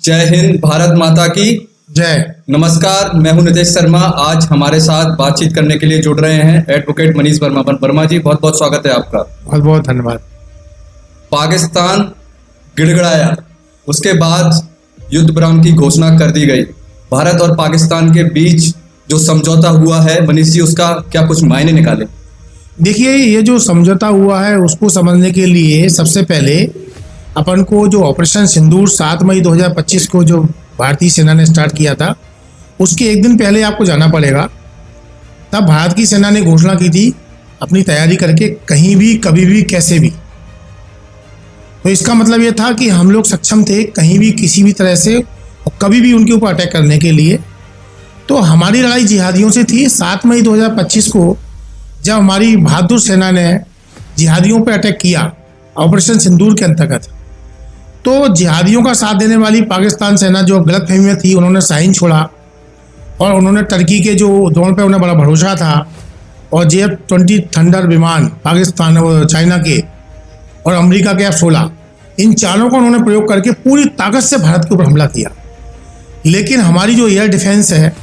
जय हिंद, भारत माता की जय। नमस्कार, मैं हूं नितेश शर्मा। आज हमारे साथ बातचीत करने के लिए जुड़ रहे हैं एडवोकेट मनीष वर्मा। वर्मा जी, बहुत बहुत स्वागत है आपका। बहुत बहुत धन्यवाद। पाकिस्तान गिड़गिड़ाया, उसके बाद युद्ध विराम की घोषणा कर दी गई। भारत और पाकिस्तान के बीच जो समझौता हुआ है, मनीष जी, उसका क्या कुछ मायने निकाले? देखिए, ये जो समझौता हुआ है उसको समझने के लिए सबसे पहले अपन को जो ऑपरेशन सिंदूर 7 मई 2025 को जो भारतीय सेना ने स्टार्ट किया था, उसके एक दिन पहले आपको जाना पड़ेगा। तब भारत की सेना ने घोषणा की थी अपनी तैयारी करके, कहीं भी कभी भी कैसे भी। तो इसका मतलब ये था कि हम लोग सक्षम थे कहीं भी किसी भी तरह से और कभी भी उनके ऊपर अटैक करने के लिए। तो हमारी लड़ाई जिहादियों से थी। 7 मई 2025 को जब हमारी बहादुर सेना ने जिहादियों पर अटैक किया ऑपरेशन सिंदूर के अंतर्गत, तो जिहादियों का साथ देने वाली पाकिस्तान सेना जो गलतफहमी में थी, उन्होंने साइन छोड़ा और उन्होंने टर्की के जो ड्रोन पे उन्हें बड़ा भरोसा था और J-20 थंडर विमान पाकिस्तान और चाइना के और अमेरिका के F-16, इन चारों का उन्होंने प्रयोग करके पूरी ताकत से भारत के ऊपर हमला किया। लेकिन हमारी जो एयर डिफेंस है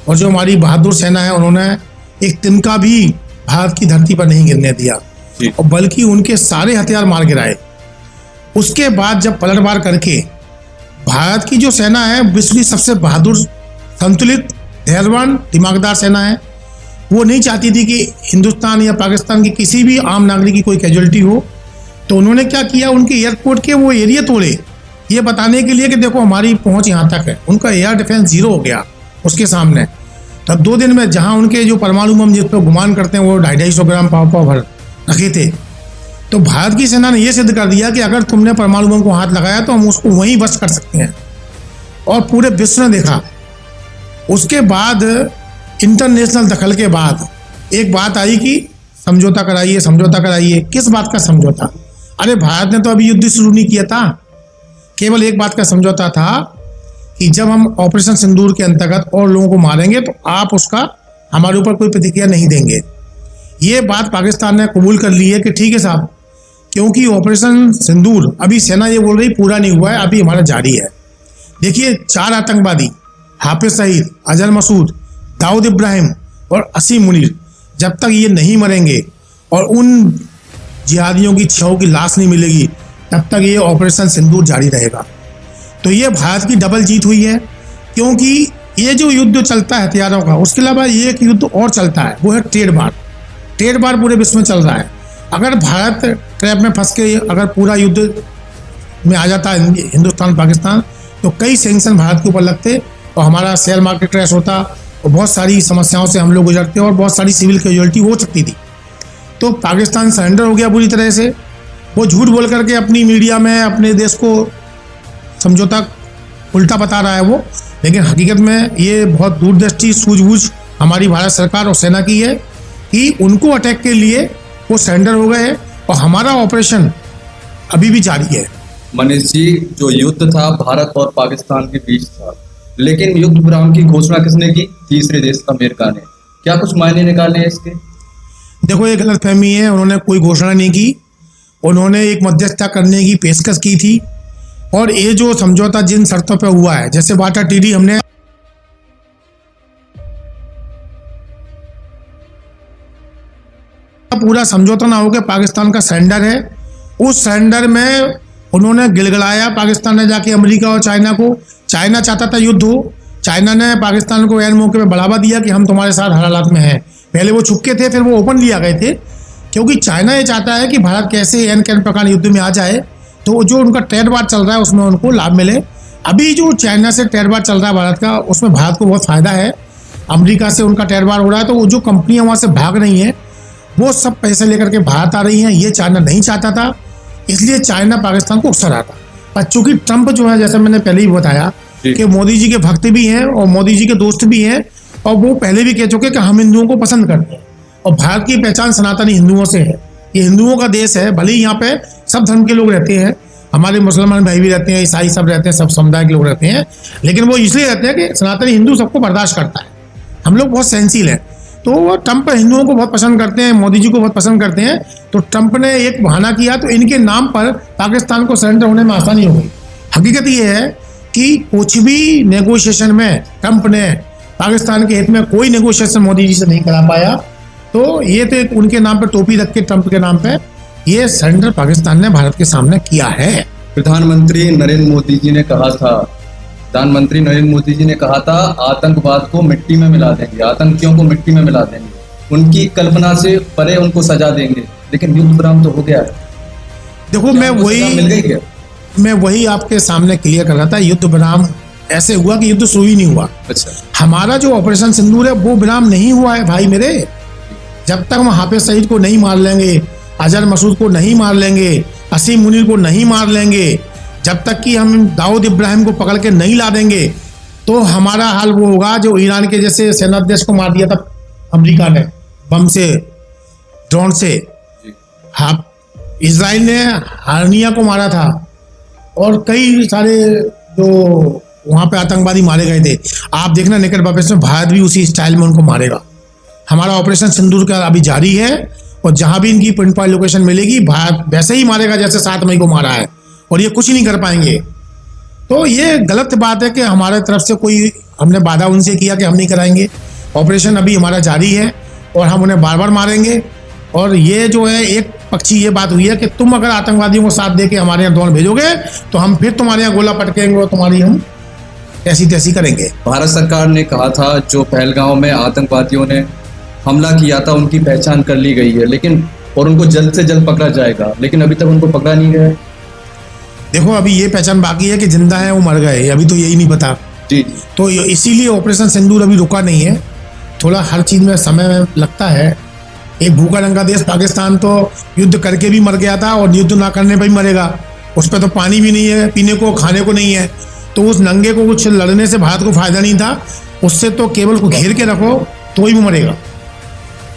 और जो हमारी बहादुर सेना है, उन्होंने एक तिनका भी भारत की धरती पर नहीं गिरने दिया और बल्कि उनके सारे हथियार मार गिराए। उसके बाद जब पलटवार करके भारत की जो सेना है, विश्व की सबसे बहादुर, संतुलित, धैर्यवान, दिमागदार सेना है, वो नहीं चाहती थी कि हिंदुस्तान या पाकिस्तान की किसी भी आम नागरिक की कोई कैजुअलिटी हो। तो उन्होंने क्या किया, उनके एयरपोर्ट के वो एरिया तोड़े, ये बताने के लिए कि देखो हमारी पहुंच यहाँ तक है। उनका एयर डिफेंस जीरो हो गया उसके सामने। तब 2 दिन में जहाँ उनके जो परमाणु बम जिस पर गुमान करते हैं वो 250 ग्राम पाव भर रखे थे, तो भारत की सेना ने यह सिद्ध कर दिया कि अगर तुमने परमाणु बम को हाथ लगाया तो हम उसको वहीं बस कर सकते हैं। और पूरे विश्व ने देखा। उसके बाद इंटरनेशनल दखल के बाद एक बात आई कि समझौता कराइए, समझौता कराइए। किस बात का समझौता? अरे भारत ने तो अभी युद्ध शुरू नहीं किया था। केवल एक बात का समझौता था कि जब हम ऑपरेशन सिंदूर के अंतर्गत और लोगों को मारेंगे तो आप उसका हमारे ऊपर कोई प्रतिक्रिया नहीं देंगे। ये बात पाकिस्तान ने कबूल कर ली है कि ठीक है साहब, क्योंकि ऑपरेशन सिंदूर अभी सेना ये बोल रही पूरा नहीं हुआ है, अभी हमारा जारी है। देखिए, 4 आतंकवादी, हाफिज सईद, अजहर मसूद, दाऊद इब्राहिम और असीम मुनीर, जब तक ये नहीं मरेंगे और उन जिहादियों की 6 की लाश नहीं मिलेगी, तब तक ये ऑपरेशन सिंदूर जारी रहेगा। तो ये भारत की डबल जीत हुई है, क्योंकि ये जो युद्ध चलता है हथियारों का, उसके अलावा ये एक युद्ध और चलता है, वो है ट्रेड वार। ट्रेड वार पूरे विश्व में चल रहा है। अगर भारत ट्रैप में फंस के अगर पूरा युद्ध में आ जाता है हिंदुस्तान पाकिस्तान, तो कई सैंक्शन भारत के ऊपर लगते और हमारा शेयर मार्केट क्रैश होता और बहुत सारी समस्याओं से हम लोग गुजरते और बहुत सारी सिविल कैजुअलिटी हो सकती थी। तो पाकिस्तान सरेंडर हो गया पूरी तरह से। वो झूठ बोल करके अपनी मीडिया में अपने देश को समझौता उल्टा बता रहा है वो, लेकिन हकीकत में ये बहुत दूरदृष्टि, सूझबूझ हमारी भारत सरकार और सेना की है कि उनको अटैक के लिए वो सरेंडर हो गए हैं और हमारा ऑपरेशन अभी भी जारी है। मनीष जी, जो युद्ध था भारत और पाकिस्तान के बीच था, लेकिन युद्ध विराम की घोषणा किसने की? तीसरे देश अमेरिका ने। क्या कुछ मायने निकाले हैं इसके? देखो, ये गलतफहमी है। उन्होंने कोई घोषणा नहीं की। उन्होंने एक मध्यस्थता करने की पेशकश की थी और ये जो समझौता जिन शर्तों पर हुआ है, जैसे वाटर टीडी हमने पूरा समझौता ना होकर पाकिस्तान का सरेंडर है, उस सरेंडर में उन्होंने गिड़गिड़ाया पाकिस्तान ने जाके अमेरिका और चाइना को। चाइना चाहता था युद्ध हो। चाइना ने पाकिस्तान को ऐन मौके पे बढ़ावा दिया कि हम तुम्हारे साथ हर हालात में हैं। पहले वो छुपके थे, फिर वो ओपन लिया गए थे, क्योंकि चाइना ये चाहता है कि भारत कैसे एन कैन प्रकार युद्ध में आ जाए, तो जो उनका ट्रेड वार चल रहा है उसमें उनको लाभ मिले। अभी जो चाइना से ट्रेड वार चल रहा है भारत का, उसमें भारत को बहुत फायदा है। अमेरिका से उनका ट्रेड वार हो रहा है, तो वो जो कंपनियां वहाँ से भाग रही हैं वो सब पैसे लेकर के भारत आ रही हैं। ये चाइना नहीं चाहता था, इसलिए चाइना पाकिस्तान को उकसा रहा था। पर चूंकि ट्रंप जो है, जैसे मैंने पहले ही बताया कि मोदी जी के भक्त भी हैं और मोदी जी के दोस्त भी हैं, और वो पहले भी कह चुके कि हम हिंदुओं को पसंद करते हैं और भारत की पहचान सनातनी हिंदुओं से है। ये हिंदुओं का देश है। भले ही यहाँ पे सब धर्म के लोग रहते हैं, हमारे मुसलमान भाई भी रहते हैं, ईसाई सब रहते हैं, सब समुदाय के लोग रहते हैं, लेकिन वो इसलिए रहते हैं कि सनातनी हिंदू सबको बर्दाश्त करता है। हम लोग बहुत सहनशील हैं। तो वो ट्रंप हिंदुओं को बहुत पसंद करते हैं, मोदी जी को बहुत पसंद करते हैं। तो ट्रंप ने एक बहाना किया, तो इनके नाम पर पाकिस्तान को सरेंडर होने में आसानी हो गई। हकीकत ये है कि कुछ भी नेगोशिएशन में ट्रंप ने पाकिस्तान के हित में कोई नेगोशिएशन मोदी जी से नहीं करा पाया। तो ये तो एक उनके नाम पे टोपी रख के ट्रंप के नाम पे ये सरेंडर पाकिस्तान ने भारत के सामने किया है। प्रधानमंत्री नरेंद्र मोदी जी ने कहा था आतंकवाद को मिट्टी में मिला देंगे, आतंकियों को मिट्टी में मिला देंगे, उनकी कल्पना से परे उनको सजा देंगे, लेकिन युद्ध विराम तो हो गया है। देखो मैं वही आपके सामने क्लियर कर रहा था। युद्ध विराम ऐसे हुआ कि युद्ध शुरू ही नहीं हुआ। अच्छा, हमारा जो ऑपरेशन सिंदूर है वो विराम नहीं हुआ है भाई मेरे। जब तक हम हाफिज सईद को नहीं मार लेंगे, अजहर मसूद को नहीं मार लेंगे, असीम मुनीर को नहीं मार लेंगे, जब तक कि हम दाऊद इब्राहिम को पकड़ के नहीं ला देंगे, तो हमारा हाल वो होगा जो ईरान के जैसे सेनाध्यक्ष को मार दिया था अमेरिका ने बम से, ड्रोन से। हाँ, इजराइल ने हार्निया को मारा था और कई सारे जो वहाँ पे आतंकवादी मारे गए थे। आप देखना नेकेड वेपन्स में भारत भी उसी स्टाइल में उनको मारेगा। हमारा ऑपरेशन सिंदूर का अभी जारी है और जहां भी इनकी पिन पॉइंट लोकेशन मिलेगी भारत वैसे ही मारेगा जैसे 7 मई को मारा है, और ये कुछ नहीं कर पाएंगे। तो ये गलत बात है कि हमारे तरफ से कोई हमने वादा उनसे किया कि हम नहीं कराएंगे। ऑपरेशन अभी हमारा जारी है और हम उन्हें बार बार मारेंगे। और ये जो है एक पक्षी ये बात हुई है कि तुम अगर आतंकवादियों को साथ दे के हमारे यहाँ ड्रोन भेजोगे तो हम फिर तुम्हारे यहाँ गोला पटकेंगे और तुम्हारी हम ऐसी तैसी करेंगे। भारत सरकार ने कहा था जो पहलगांव में आतंकवादियों ने हमला किया था उनकी पहचान कर ली गई है, लेकिन और उनको जल्द से जल्द पकड़ा जाएगा, लेकिन अभी तक उनको पकड़ा नहीं गया। देखो अभी ये पहचान बाकी है कि जिंदा है वो मर गए, अभी तो यही नहीं पता। जी। तो इसीलिए ऑपरेशन सिंदूर अभी रुका नहीं है। थोड़ा हर चीज में समय लगता है। एक भूखा नंगा देश पाकिस्तान तो युद्ध करके भी मर गया था और युद्ध ना करने पर भी मरेगा। उस पर तो पानी भी नहीं है पीने को, खाने को नहीं है। तो उस नंगे को कुछ लड़ने से भारत को फायदा नहीं था। उससे तो केवल को घेर के रखो तो ही वो मरेगा।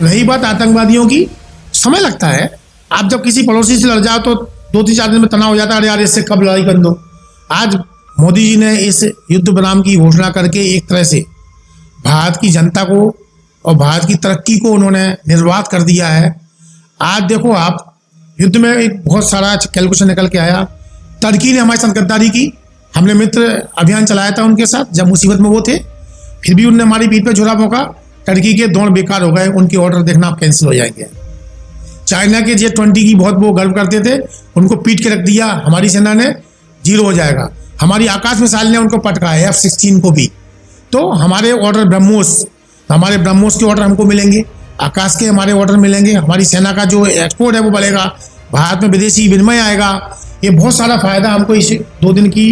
रही बात आतंकवादियों की, समय लगता है। आप जब किसी पड़ोसी से लड़ जाओ तो 2-3-4 दिन में तनाव हो जाता है, अरे यार इससे कब लड़ाई कर दो। आज मोदी जी ने इस युद्ध विराम की घोषणा करके एक तरह से भारत की जनता को और भारत की तरक्की को उन्होंने निर्वात कर दिया है। आज देखो आप युद्ध में एक बहुत सारा कैलकुलेशन निकल के आया। तुर्की ने हमारे साथ गद्दारी की। हमने मित्र अभियान चलाया था उनके साथ जब मुसीबत में वो थे, फिर भी उन्होंने हमारी पीठ पे छुरा भोंका। टर्की के ड्रोन बेकार हो गए, उनके ऑर्डर देखना आप कैंसिल हो जाएंगे। चाइना के J-20 की बहुत वो गर्व करते थे, उनको पीट के रख दिया हमारी सेना ने, 0 हो जाएगा। हमारी आकाश मिसाइल ने उनको पटका है, F-16 को भी। तो हमारे ऑर्डर ब्रह्मोस के ऑर्डर हमको मिलेंगे, आकाश के हमारे ऑर्डर मिलेंगे, हमारी सेना का जो एक्सपोर्ट है वो बढ़ेगा, भारत में विदेशी विनिमय आएगा। ये बहुत सारा फायदा हमको इस 2 दिन की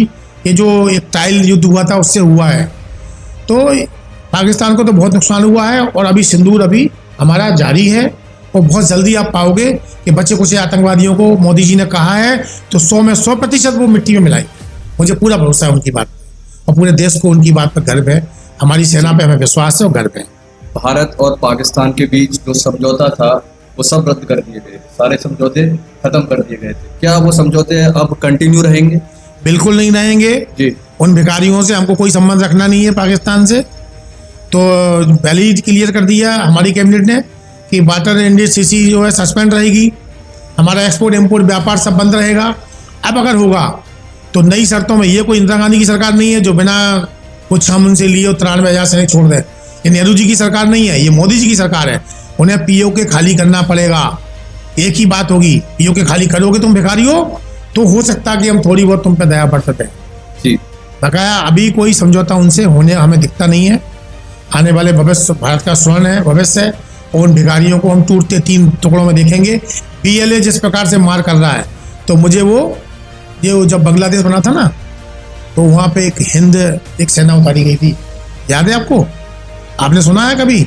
ये जो एक टाइल युद्ध हुआ था उससे हुआ है। तो पाकिस्तान को तो बहुत नुकसान हुआ है और अभी सिंदूर अभी हमारा जारी है और बहुत जल्दी आप पाओगे कि बच्चे कुछ आतंकवादियों को मोदी जी ने कहा है तो 100 में 100% वो मिट्टी में मिलाएंगे। मुझे पूरा भरोसा है उनकी बात और पूरे देश को उनकी बात पर गर्व है। हमारी सेना पे हमें विश्वास है और गर्व है। भारत और पाकिस्तान के बीच जो समझौता था वो सब रद्द कर दिए गए, सारे समझौते खत्म कर दिए गए थे। क्या वो समझौते अब कंटिन्यू रहेंगे? बिल्कुल नहीं रहेंगे जी। उन भिखारियों से हमको कोई संबंध रखना नहीं है पाकिस्तान से। तो पहले ही क्लियर कर दिया हमारी कैबिनेट ने कि वाटर NDCC जो है सस्पेंड रहेगी, हमारा एक्सपोर्ट इम्पोर्ट व्यापार सब बंद रहेगा। अब अगर होगा तो नई शर्तों में, ये कोई इंदिरा गांधी की सरकार नहीं है जो बिना कुछ हम उनसे लिए 93,000 सैनिक छोड़ दें। ये नेहरू जी की सरकार नहीं है, ये मोदी जी की सरकार है। उन्हें POK खाली करना पड़ेगा। एक ही बात होगी, POK खाली करोगे तुम भिखारी हो तो हो सकता है कि हम थोड़ी बहुत तुम पे दया बरत दें। बकाया अभी कोई समझौता उनसे होने हमें दिखता नहीं है। आने वाले भविष्य भारत का स्वर्ण है, भविष्य है, और उन भिखारियों को हम टूटते 3 टुकड़ों में देखेंगे। PLA जिस प्रकार से मार कर रहा है तो मुझे ये जब बांग्लादेश बना था ना तो वहाँ पे एक सेना उतारी गई थी, याद है आपको? आपने सुना है कभी?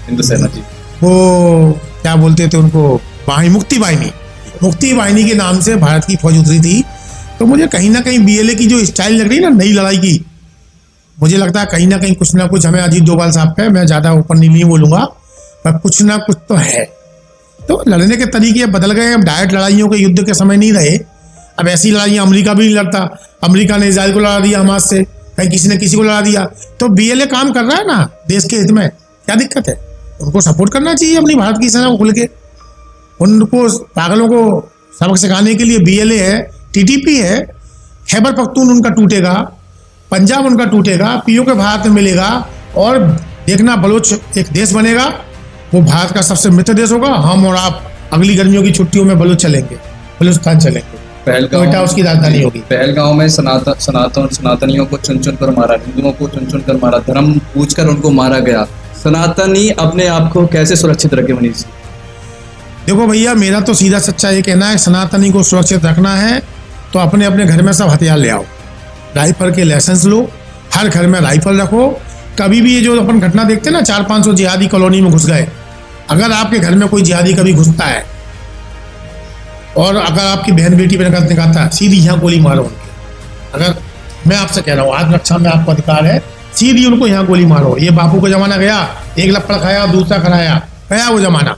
हिंदू सेना जी, वो क्या बोलते थे उनको, मुक्ति वाहिनी के नाम से भारत की फौज उतरी थी। तो मुझे कहीं ना कहीं BLA की जो स्टाइल लग रही है ना नई लड़ाई की, मुझे लगता है कहीं ना कुछ हमें अजीत डोभाल साहब पे, मैं ज़्यादा ऊपर नहीं बोलूँगा, पर कुछ ना कुछ तो है। तो लड़ने के तरीके बदल गए। अब डायरेक्ट लड़ाइयों के युद्ध के समय नहीं रहे। अब ऐसी लड़ाइयाँ अमेरिका भी नहीं लड़ता। अमेरिका ने इजराइल को लड़ा दिया हमास से, कहीं किसी ने किसी को लड़ा दिया। तो BLA काम कर रहा है ना देश के हित में, क्या दिक्कत है? उनको सपोर्ट करना चाहिए अपनी भारत की सेना को खुल के। उनको पागलों को सबक सिखाने के लिए BLA है, TTP है, खैबर पख्तून उनका टूटेगा, पंजाब उनका टूटेगा, पीओके भारत में मिलेगा और देखना बलोच एक देश बनेगा, वो भारत का सबसे मित्र देश होगा। हम और आप अगली गर्मियों की छुट्टियों में बलूच चलेंगे, बलूचिस्तान चलेंगे, कोयटा उसकी राजधानी होगी। पहलगांव में सनातनियों को चुन चुन कर मारा, हिंदुओं को चुन चुन कर मारा, धर्म पूछकर उनको मारा गया। सनातनी अपने आप को कैसे सुरक्षित रखे मनीष जी? देखो भैया, मेरा तो सीधा सच्चा ये कहना है, सनातनी को सुरक्षित रखना है तो अपने अपने घर में सब हथियार ले आओ, राइफल के लाइसेंस लो, हर घर में राइफल रखो। कभी भी ये जो अपन घटना देखते हैं ना, 400-500 जिहादी कॉलोनी में घुस गए, अगर आपके घर में कोई जिहादी कभी घुसता है और अगर आपकी बहन बेटी पे निकालता है, सीधी यहाँ गोली मारो उनके। अगर मैं आपसे कह रहा हूँ, आत्मरक्षा में आपको अधिकार है, सीधी उनको यहाँ गोली मारो। ये बापू का जमाना गया, एक लपड़ खाया दूसरा कराया, गया वो जमाना।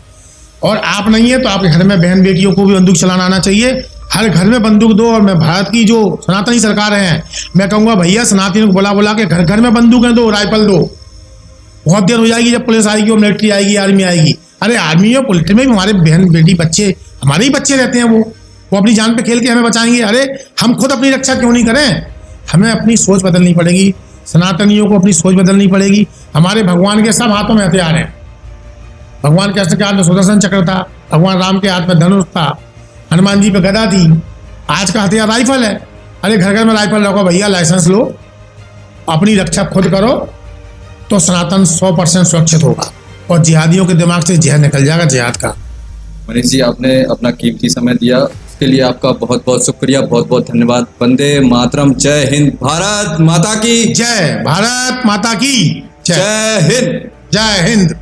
और आप नहीं है तो आपके घर में बहन बेटियों को भी बंदूक चलाना आना चाहिए, हर घर में बंदूक दो। और मैं भारत की जो सनातनी सरकार है, मैं कहूँगा भैया सनातनियों को बुला बुला के घर घर में बंदूकें दो, राइफल दो। बहुत देर हो जाएगी जब पुलिस आएगी और मिलिट्री आएगी, आर्मी आएगी। अरे आर्मी और पुलिस में भी हमारे बहन बेटी बच्चे, हमारे ही बच्चे रहते हैं, वो अपनी जान पे खेल के हमें बचाएंगे। अरे हम खुद अपनी रक्षा क्यों नहीं करें? हमें अपनी सोच बदलनी पड़ेगी, सनातनियों को अपनी सोच बदलनी पड़ेगी। हमारे भगवान के सब हाथों में हथियार हैं। भगवान कृष्ण के हाथ में सुदर्शन चक्र था, भगवान राम के हाथ में धनुष था, हनुमान जी पे गदा थी, आज का हथियार राइफल है। अरे घर घर में राइफल रखो भैया, लाइसेंस लो, अपनी रक्षा खुद करो, तो सनातन 100% सुरक्षित होगा और जिहादियों के दिमाग से जहर निकल जाएगा जिहाद का। मनीष जी, आपने अपना कीमती समय दिया, उसके लिए आपका बहुत बहुत शुक्रिया, बहुत बहुत धन्यवाद। वंदे मातरम, जय हिंद, भारत माता की जय, भारत माता की जय हिंद। जय हिंद।